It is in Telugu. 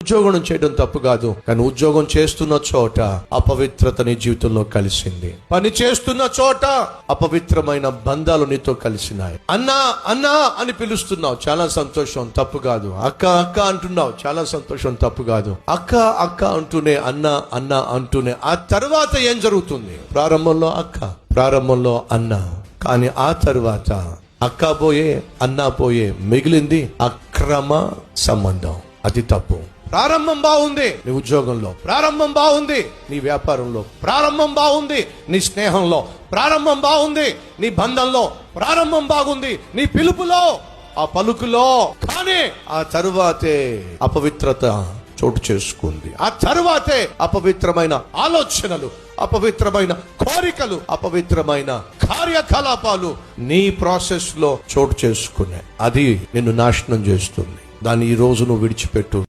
ఉద్యోగం చేయడం తప్పు కాదు, కానీ ఉద్యోగం చేస్తున్న చోట అపవిత్రత నీ జీవితంలో కలిసింది. పని చేస్తున్న చోట అపవిత్రమైన బంధాలు నీతో కలిసినాయి. అన్నా అన్నా అని పిలుస్తున్నావు, చాలా సంతోషం, తప్పు కాదు. అక్క అక్క అంటున్నావు, చాలా సంతోషం, తప్పు కాదు. అక్క అక్క అంటూనే అన్నా అన్నా అంటూనే ఆ తర్వాత ఏం జరుగుతుంది? ప్రారంభంలో అక్క, ప్రారంభంలో అన్న, కానీ ఆ తర్వాత అక్క పోయే అన్నా పోయే మిగిలింది అక్రమ సంబంధం. అది తప్పు. ప్రారంభం బాగుంది నీ ఉద్యోగంలో, ప్రారంభం బాగుంది నీ వ్యాపారంలో, ప్రారంభం బాగుంది నీ స్నేహంలో, ప్రారంభం బాగుంది నీ బంధంలో, ప్రారంభం బాగుంది నీ పిలుపులో, ఆ పలుకులో, కానీ ఆ తరువాతే అపవిత్రత చోటు చేసుకుంది. ఆ తరువాతే అపవిత్రమైన ఆలోచనలు, అపవిత్రమైన కోరికలు, అపవిత్రమైన కార్యకలాపాలు నీ ప్రాసెస్ లో చోటు చేసుకున్నాయి. అది నిన్ను నాశనం చేస్తుంది. దాన్ని ఈ రోజు నువ్వు విడిచిపెట్టు.